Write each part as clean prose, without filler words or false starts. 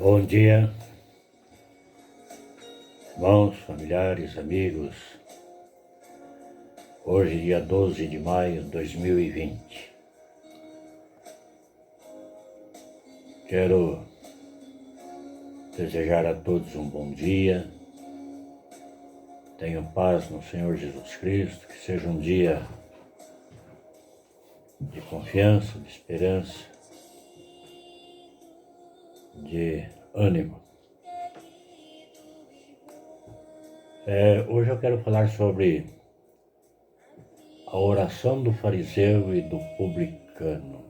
Bom dia, irmãos, familiares, amigos. Hoje, dia 12 de maio de 2020. Quero desejar a todos um bom dia. Tenham paz no Senhor Jesus Cristo, que seja um dia de confiança, de esperança, de ânimo. Hoje eu quero falar sobre a oração do fariseu e do publicano.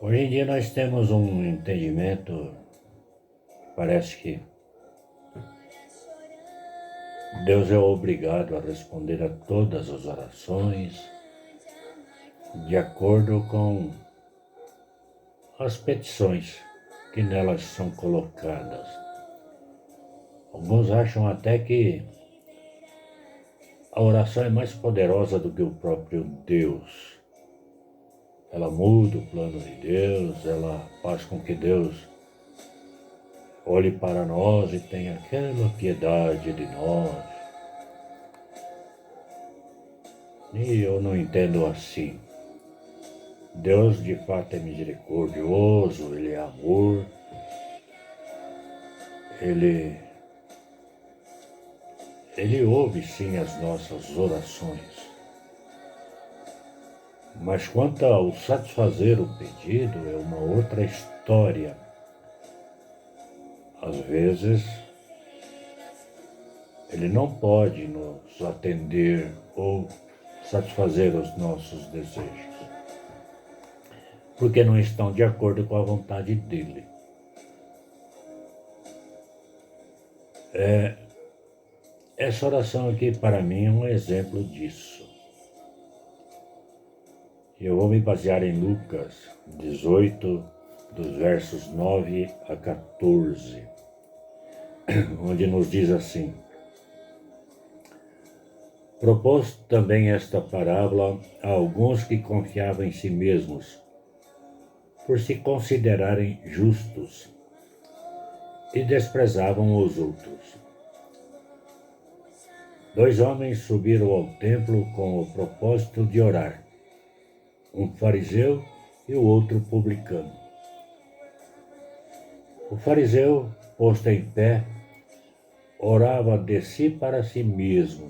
Hoje em dia nós temos um entendimento, parece que Deus é obrigado a responder a todas as orações de acordo com as petições que nelas são colocadas. Alguns acham até que a oração é mais poderosa do que o próprio Deus. Ela muda o plano de Deus, ela faz com que Deus olhe para nós e tenha aquela piedade de nós. E eu não entendo assim. Deus de fato é misericordioso, Ele é amor, Ele ouve sim as nossas orações. Mas quanto ao satisfazer o pedido é uma outra história. Às vezes, Ele não pode nos atender ou satisfazer os nossos desejos, porque não estão de acordo com a vontade dEle. Essa oração aqui, para mim, é um exemplo disso. Eu vou me basear em Lucas 18, dos versos 9 a 14, onde nos diz assim: propôs também esta parábola a alguns que confiavam em si mesmos, por se considerarem justos, e desprezavam os outros. 2 homens subiram ao templo com o propósito de orar, um fariseu e o outro publicano. O fariseu, posto em pé, orava de si para si mesmo,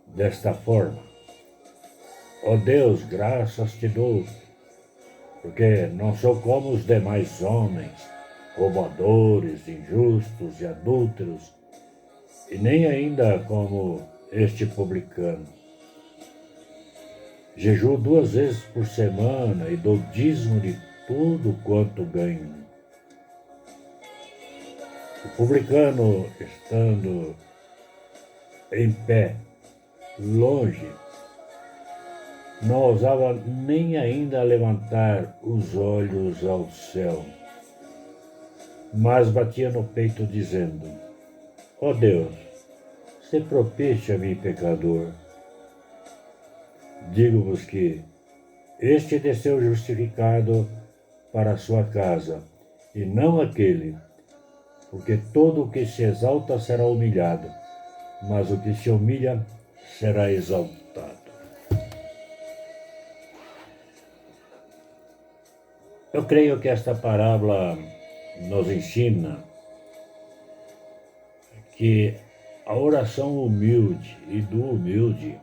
desta forma: ó Deus, graças te dou, porque não sou como os demais homens, roubadores, injustos e adúlteros, e nem ainda como este publicano. Jejuo 2 vezes por semana e dou dízimo de tudo quanto ganho. O publicano, estando em pé, longe, não ousava nem ainda levantar os olhos ao céu, mas batia no peito dizendo: ó Deus, se propício a mim, pecador. Digo-vos que este desceu justificado para a sua casa, e não aquele, porque todo o que se exalta será humilhado, mas o que se humilha será exaltado. Eu creio que esta parábola nos ensina que a oração humilde e do humilde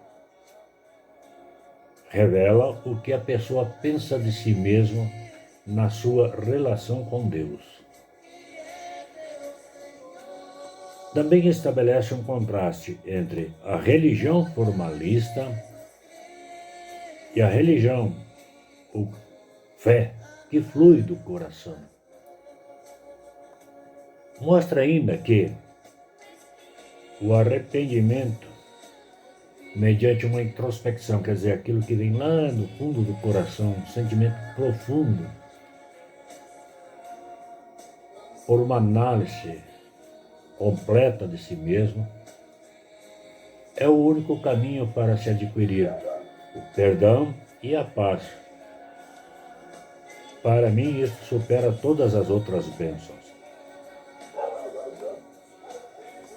revela o que a pessoa pensa de si mesmo na sua relação com Deus. Também estabelece um contraste entre a religião formalista e a religião, ou fé, que flui do coração. Mostra ainda que o arrependimento, mediante uma introspecção, quer dizer, aquilo que vem lá no fundo do coração, um sentimento profundo, por uma análise completa de si mesmo, é o único caminho para se adquirir o perdão e a paz Para mim, isso supera todas as outras bênçãos.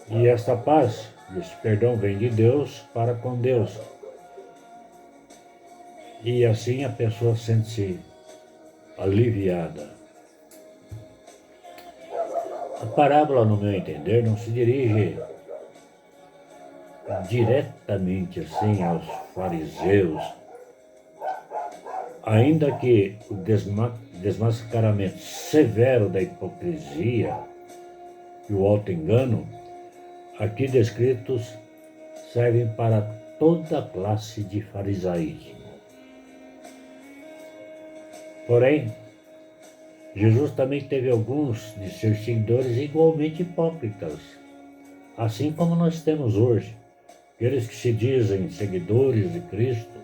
E esta paz, esse perdão vem de Deus para com Deus. E assim a pessoa sente-se aliviada. A parábola, no meu entender, não se dirige diretamente assim aos fariseus, ainda que o desmascaramento severo da hipocrisia e o auto-engano aqui descritos servem para toda classe de farisaísmo. Porém, Jesus também teve alguns de seus seguidores igualmente hipócritas, assim como nós temos hoje. Aqueles que se dizem seguidores de Cristo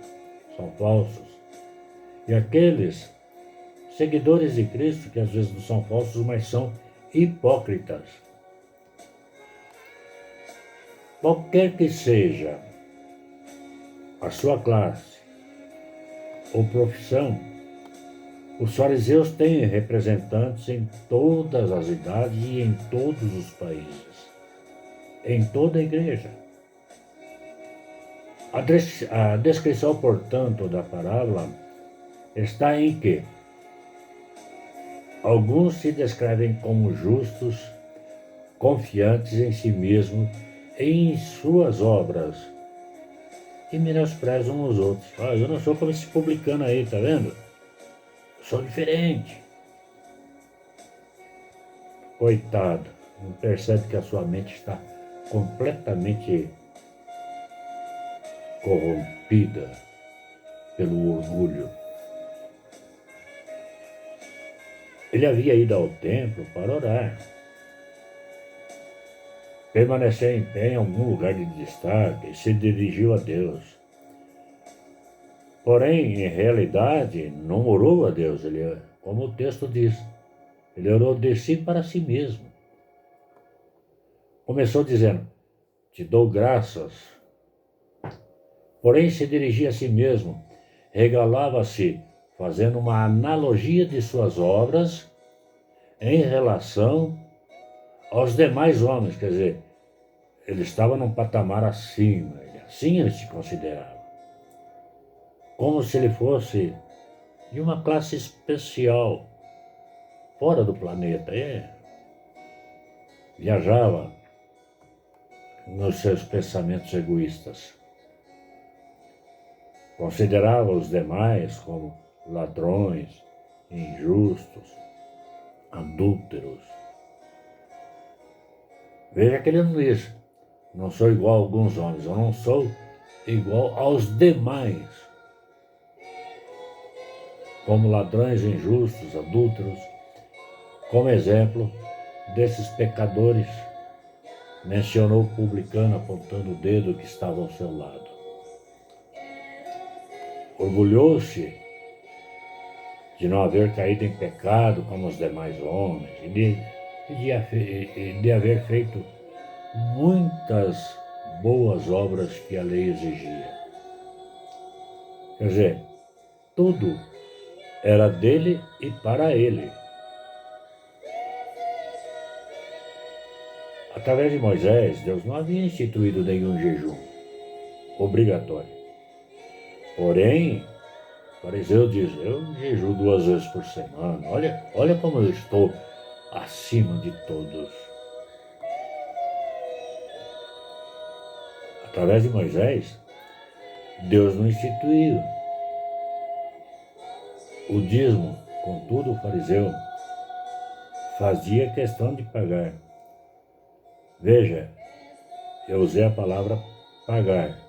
são falsos. E aqueles seguidores de Cristo, que às vezes não são falsos, mas são hipócritas. Qualquer que seja a sua classe ou profissão, os fariseus têm representantes em todas as idades e em todos os países, em toda a igreja. A descrição, portanto, da parábola está em que alguns se descrevem como justos, confiantes em si mesmos e em suas obras, e menosprezam os outros. Eu não sou como esse publicano aí, tá vendo? Sou diferente. Coitado, não percebe que a sua mente está completamente corrompida pelo orgulho. Ele havia ido ao templo para orar, permaneceu em pé em algum lugar de destaque e se dirigiu a Deus. Porém, em realidade, não orou a Deus, como o texto diz, ele orou de si para si mesmo. Começou dizendo, te dou graças. Porém, se dirigia a si mesmo, regalava-se, fazendo uma analogia de suas obras em relação aos demais homens, quer dizer, ele estava num patamar acima, assim ele se considerava, como se ele fosse de uma classe especial, fora do planeta, viajava nos seus pensamentos egoístas. Considerava os demais como ladrões, injustos, adúlteros. Veja que ele não diz, não sou igual a alguns homens, eu não sou igual aos demais, como ladrões injustos, adúlteros, como exemplo desses pecadores, mencionou o publicano apontando o dedo que estava ao seu lado. Orgulhou-se de não haver caído em pecado como os demais homens e de haver feito muitas boas obras que a lei exigia. Quer dizer, tudo era dele e para ele. Através de Moisés, Deus não havia instituído nenhum jejum obrigatório. Porém, o fariseu diz, eu jejuo 2 vezes por semana, olha como eu estou acima de todos. Através de Moisés, Deus não instituiu o dízimo, contudo o fariseu fazia questão de pagar. Veja, eu usei a palavra pagar.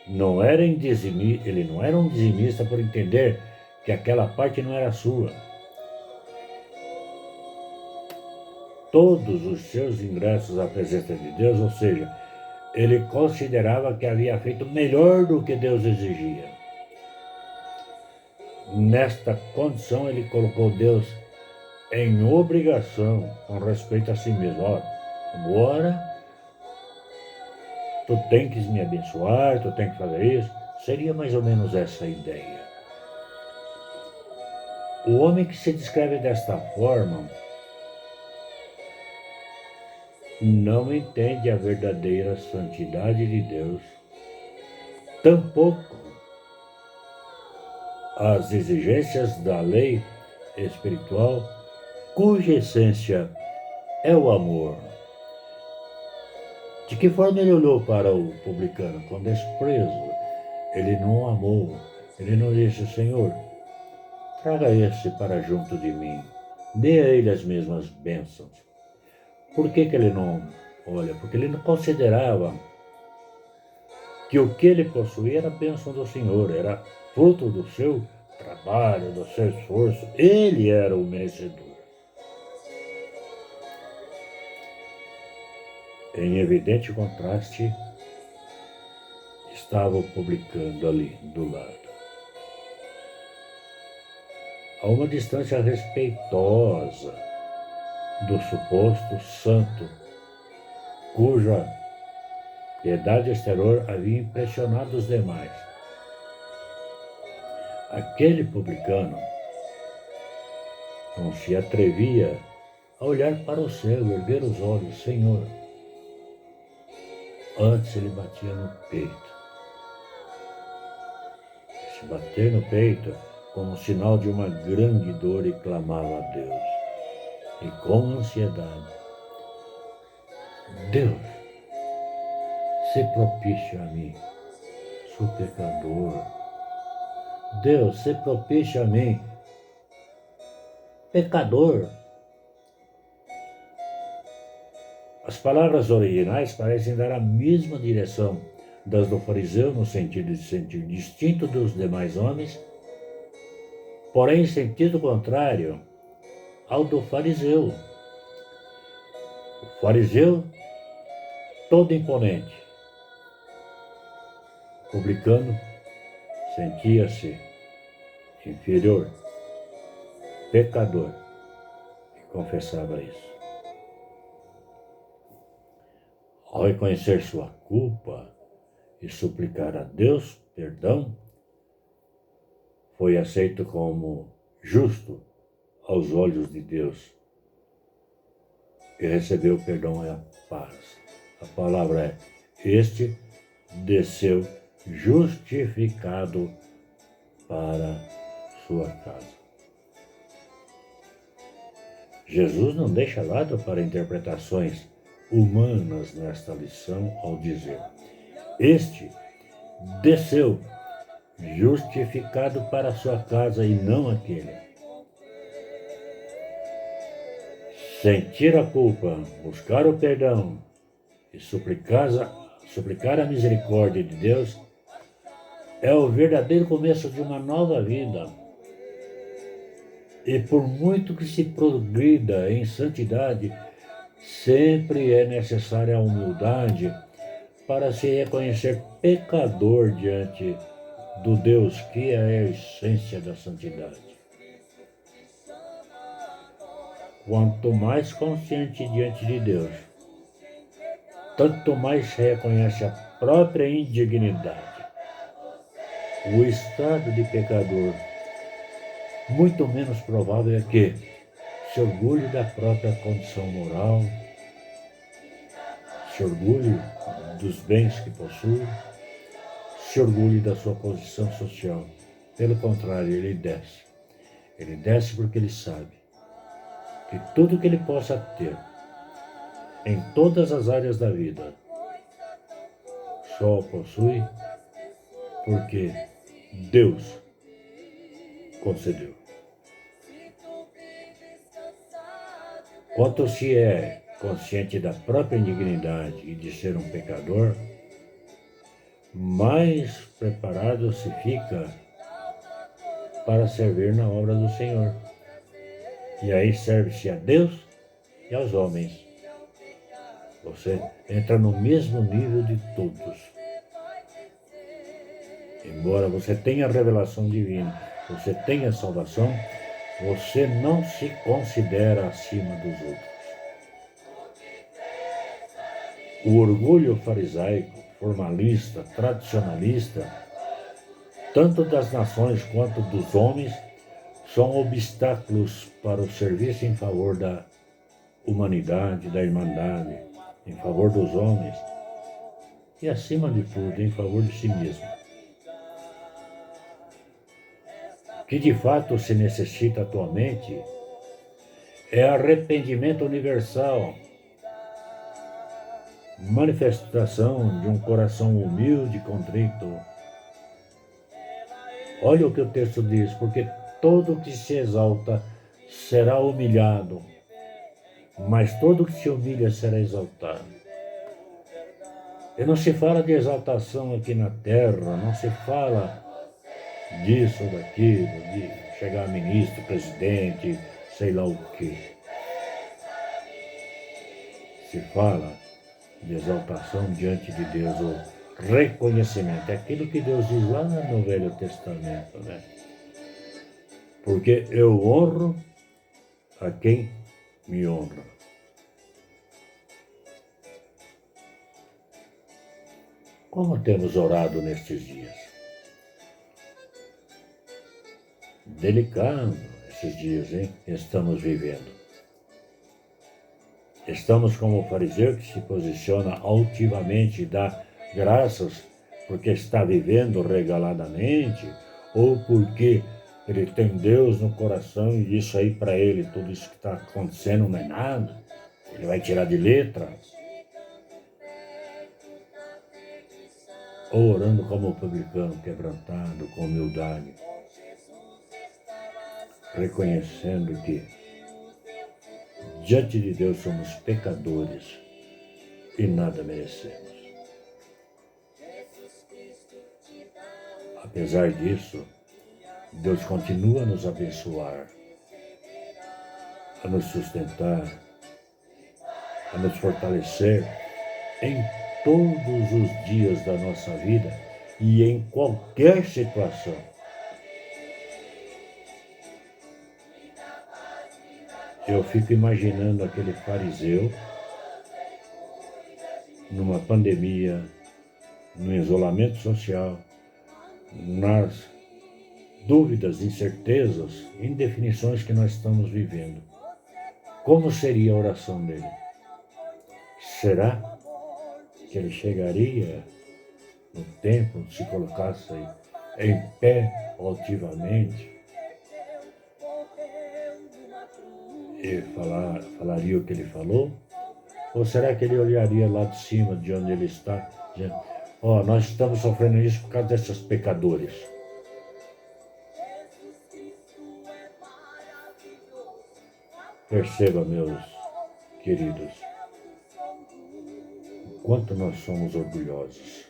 Ele não era um dizimista por entender que aquela parte não era sua. Todos os seus ingressos à presença de Deus, ou seja, ele considerava que havia feito melhor do que Deus exigia. Nesta condição, ele colocou Deus em obrigação com respeito a si mesmo. Agora, tu tem que me abençoar, tu tem que fazer isso. Seria mais ou menos essa a ideia. O homem que se descreve desta forma não entende a verdadeira santidade de Deus, tampouco as exigências da lei espiritual, cuja essência é o amor. De que forma ele olhou para o publicano? Com desprezo. Ele não amou. Ele não disse: Senhor, traga esse para junto de mim. Dê a ele as mesmas bênçãos. Por que ele não olha? Porque ele não considerava que o que ele possuía era a bênção do Senhor, era fruto do seu trabalho, do seu esforço. Ele era o merecedor. Em evidente contraste, estava o publicano ali do lado. A uma distância respeitosa do suposto santo, cuja piedade exterior havia impressionado os demais. Aquele publicano não se atrevia a olhar para o céu, erguer os olhos: Senhor. Antes ele batia no peito. Se bater no peito como sinal de uma grande dor, e clamava a Deus. E com ansiedade: Deus, se propício a mim, sou pecador. Deus, se propício a mim, pecador. As palavras originais parecem dar a mesma direção das do fariseu, no sentido de sentir distinto dos demais homens, porém em sentido contrário ao do fariseu. O fariseu, todo imponente. O publicano sentia-se inferior, pecador, e confessava isso. Ao reconhecer sua culpa e suplicar a Deus perdão, foi aceito como justo aos olhos de Deus e recebeu perdão e a paz. A palavra é: este desceu justificado para sua casa. Jesus não deixa lado para interpretações humanas nesta lição ao dizer: este desceu justificado para sua casa e não aquele. Sentir a culpa, buscar o perdão e suplicar a misericórdia de Deus é o verdadeiro começo de uma nova vida. E por muito que se progrida em santidade, sempre é necessária a humildade para se reconhecer pecador diante do Deus que é a essência da santidade. Quanto mais consciente diante de Deus, tanto mais reconhece a própria indignidade, o estado de pecador. Muito menos provável é que se orgulhe da própria condição moral, se orgulhe dos bens que possui, se orgulhe da sua posição social. Pelo contrário, ele desce. Ele desce porque ele sabe que tudo que ele possa ter, em todas as áreas da vida, só o possui porque Deus concedeu. Quanto se é consciente da própria indignidade e de ser um pecador, mais preparado se fica para servir na obra do Senhor. E aí serve-se a Deus e aos homens. Você entra no mesmo nível de todos. Embora você tenha a revelação divina, você tenha a salvação, você não se considera acima dos outros. O orgulho farisaico, formalista, tradicionalista, tanto das nações quanto dos homens, são obstáculos para o serviço em favor da humanidade, da irmandade, em favor dos homens e, acima de tudo, em favor de si mesmo. O que de fato se necessita atualmente é arrependimento universal, manifestação de um coração humilde e contrito. Olha o que o texto diz, porque todo que se exalta será humilhado, mas todo que se humilha será exaltado. E não se fala de exaltação aqui na terra, não se fala disso ou daquilo, de chegar ministro, presidente, sei lá o quê. Se fala de exaltação diante de Deus, o reconhecimento, é aquilo que Deus diz lá no Velho Testamento, né? Porque eu honro a quem me honra. Como temos orado nestes dias? Delicado esses dias, hein? Estamos vivendo. Estamos como o fariseu que se posiciona altivamente e dá graças porque está vivendo regaladamente ou porque ele tem Deus no coração e isso aí para ele, tudo isso que está acontecendo não é nada. Ele vai tirar de letra. Ou orando como o publicano, quebrantado, com humildade, reconhecendo que diante de Deus somos pecadores e nada merecemos. Apesar disso, Deus continua a nos abençoar, a nos sustentar, a nos fortalecer em todos os dias da nossa vida e em qualquer situação. Eu fico imaginando aquele fariseu numa pandemia, no isolamento social, nas dúvidas, incertezas, indefinições que nós estamos vivendo. Como seria a oração dele? Será que ele chegaria no templo, se colocasse em pé altivamente e falaria o que ele falou? Ou será que ele olharia lá de cima, de onde ele está, dizendo, nós estamos sofrendo isso por causa desses pecadores? Perceba, meus queridos, o quanto nós somos orgulhosos,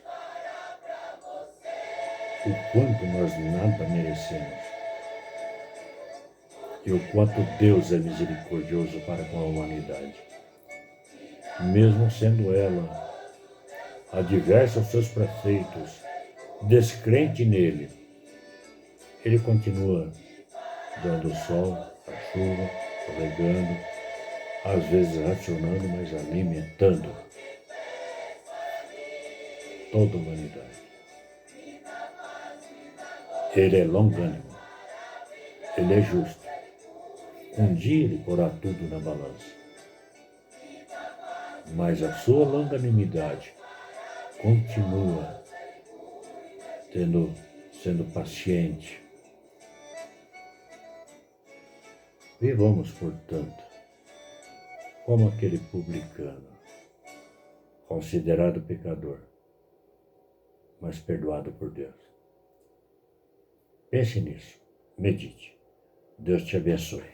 o quanto nós nada merecemos e o quanto Deus é misericordioso para com a humanidade. Mesmo sendo ela adversa aos seus preceitos, descrente nele, ele continua dando o sol, a chuva, regando, às vezes racionando, mas alimentando toda a humanidade. Ele é longânimo, ele é justo. Um dia ele porá tudo na balança. Mas a sua longanimidade continua sendo paciente. Vivamos, portanto, como aquele publicano, considerado pecador, mas perdoado por Deus. Pense nisso, medite. Deus te abençoe.